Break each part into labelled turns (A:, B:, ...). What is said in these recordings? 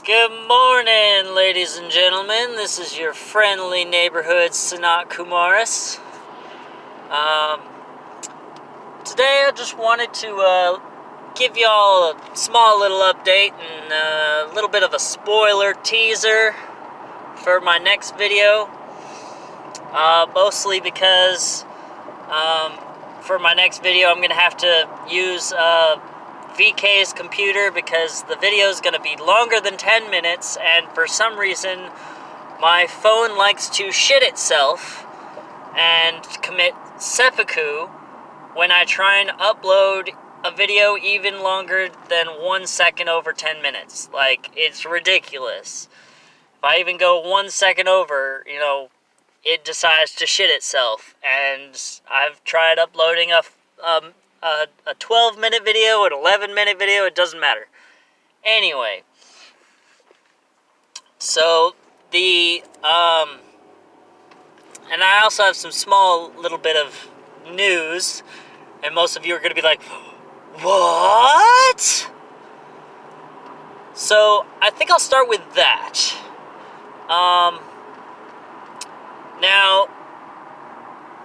A: Good morning, ladies and gentlemen. This is your friendly neighborhood Sanat Kumaris. Today I just wanted to give y'all a small little update and a little bit of a spoiler teaser for my next video. Mostly because for my next video I'm going to have to use VK's computer because the video is going to be longer than 10 minutes, and for some reason my phone likes to shit itself and commit seppuku when I try and upload a video even longer than 1 second over 10 minutes. Like, it's ridiculous. If I even go 1 second over, it decides to shit itself. And I've tried uploading a 12-minute video, an 11-minute video, it doesn't matter. Anyway, so and I also have some small little bit of news, and most of you are going to be like, what? So, I think I'll start with that. Now,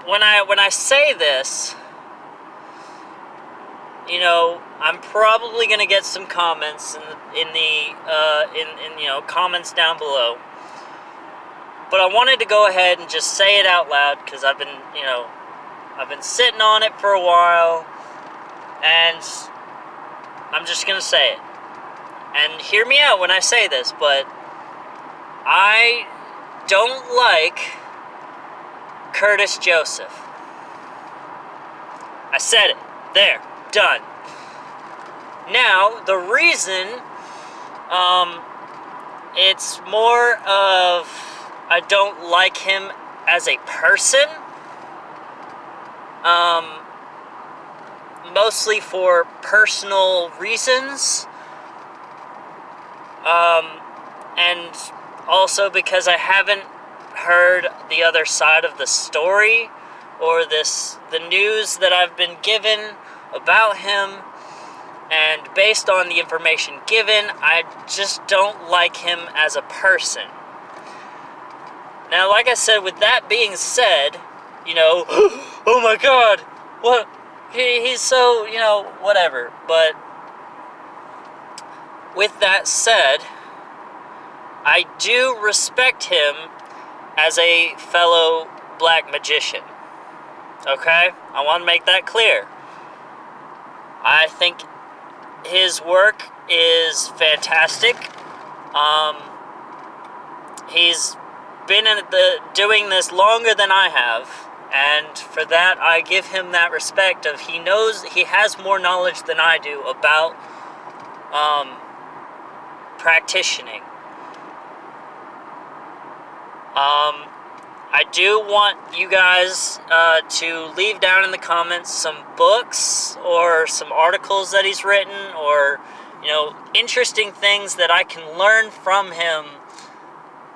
A: when I say this, I'm probably gonna get some comments in the comments down below. But I wanted to go ahead and just say it out loud because I've been sitting on it for a while, and I'm just gonna say it. And hear me out when I say this, but I don't like Curtis Joseph. I said it. There. Done. Now, the reason, it's more of I don't like him as a person, mostly for personal reasons, and also because I haven't heard the other side of the story, or the news that I've been given about him, and based on the information given, I just don't like him as a person. Now, like I said, with that being said, oh my god, what, he's so, whatever, but with that said, I do respect him as a fellow black magician, okay? I want to make that clear. I think his work is fantastic. He's been doing this longer than I have, and for that I give him that respect of he has more knowledge than I do about practicing. I do want you guys to leave down in the comments some books or some articles that he's written, or, interesting things that I can learn from him,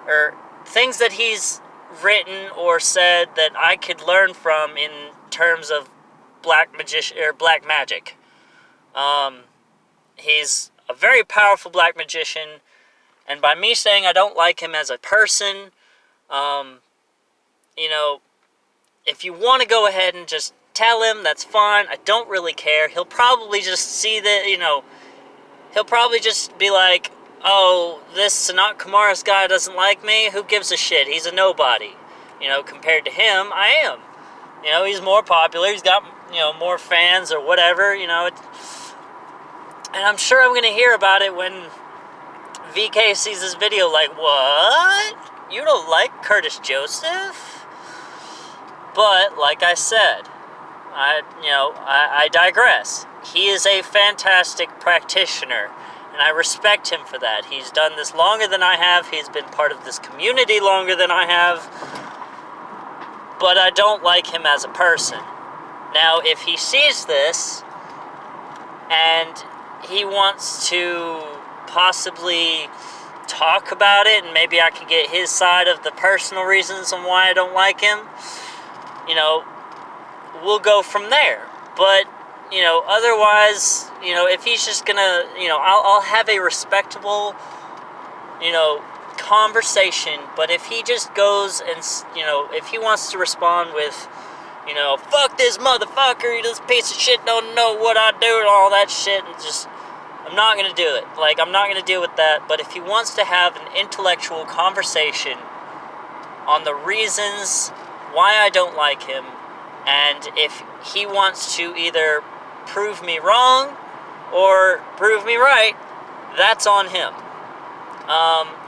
A: or things that he's written or said that I could learn from in terms of black magic. He's a very powerful black magician, and by me saying I don't like him as a person, if you want to go ahead and just tell him, that's fine. I don't really care. He'll probably just see that, he'll probably just be like, oh, this Sanat Kumaris guy doesn't like me. Who gives a shit? He's a nobody. Compared to him, I am. He's more popular. He's got, more fans or whatever, and I'm sure I'm going to hear about it when VK sees this video like, what? You don't like Curtis Joseph? But, like I said, I digress. He is a fantastic practitioner, and I respect him for that. He's done this longer than I have. He's been part of this community longer than I have. But I don't like him as a person. Now, if he sees this, and he wants to possibly talk about it, and maybe I can get his side of the personal reasons on why I don't like him, we'll go from there. But, otherwise, if he's just gonna, I'll have a respectable conversation. But if he just goes and, if he wants to respond with, fuck this motherfucker, this piece of shit don't know what I do and all that shit, and just, I'm not going to do it. Like, I'm not going to deal with that. But if he wants to have an intellectual conversation on the reasons why I don't like him, and if he wants to either prove me wrong or prove me right, that's on him.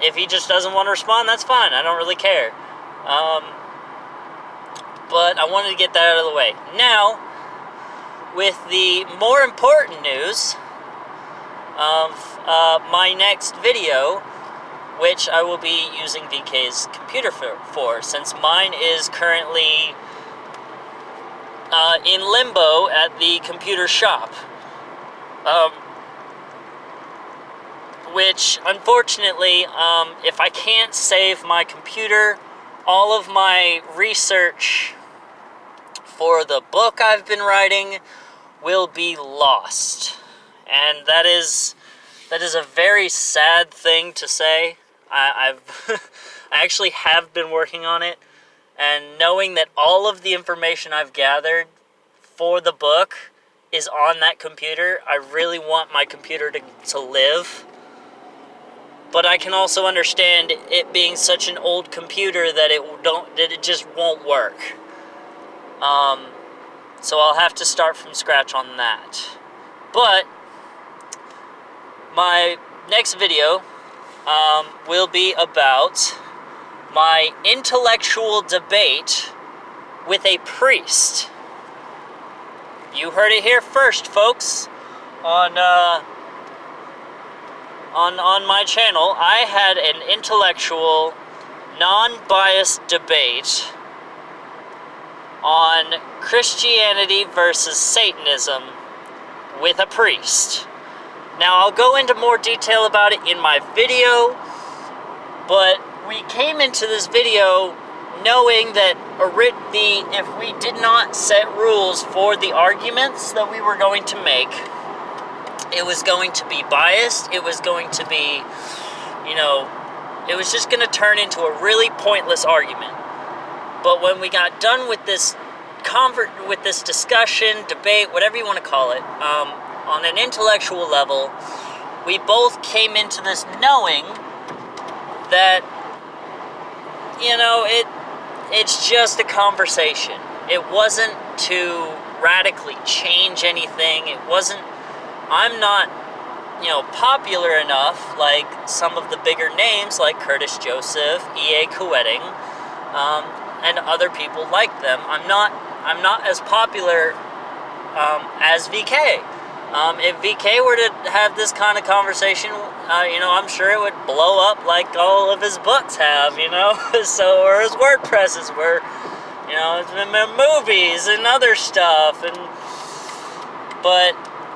A: If he just doesn't want to respond, that's fine. I don't really care. But I wanted to get that out of the way. Now, with the more important news of my next video, which I will be using VK's computer for, since mine is currently in limbo at the computer shop. Which, unfortunately, if I can't save my computer, all of my research for the book I've been writing will be lost. And that is a very sad thing to say. I actually have been working on it, and knowing that all of the information I've gathered for the book is on that computer, I really want my computer to live. But I can also understand it being such an old computer that it just won't work. So I'll have to start from scratch on that. But my next video will be about my intellectual debate with a priest. You heard it here first, folks. On my channel, I had an intellectual, non-biased debate on Christianity versus Satanism with a priest. Now, I'll go into more detail about it in my video, but we came into this video knowing that if we did not set rules for the arguments that we were going to make, it was going to be biased, it was going to be, it was just going to turn into a really pointless argument. But when we got done with this discussion, debate, whatever you want to call it, on an intellectual level, we both came into this knowing that, it's just a conversation. It wasn't to radically change anything. I'm not, popular enough like some of the bigger names like Curtis Joseph, E.A. Koetting, and other people like them. I'm not as popular as VK. If VK were to have this kind of conversation, I'm sure it would blow up like all of his books have, so, or his WordPresses were, movies and other stuff, but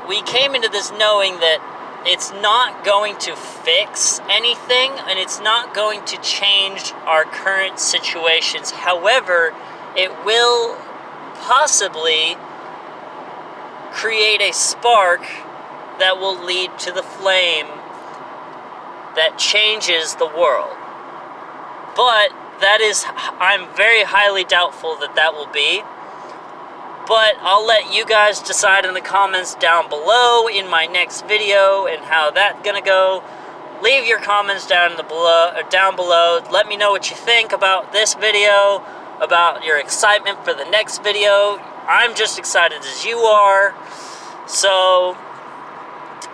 A: we came into this knowing that it's not going to fix anything, and it's not going to change our current situations. However, it will possibly create a spark that will lead to the flame that changes the world. But I'm very highly doubtful that will be. But I'll let you guys decide in the comments down below in my next video and how that's gonna go. Leave your comments down below. Let me know what you think about this video, about your excitement for the next video. I'm just excited as you are. So,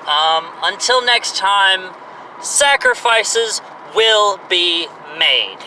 A: until next time, sacrifices will be made.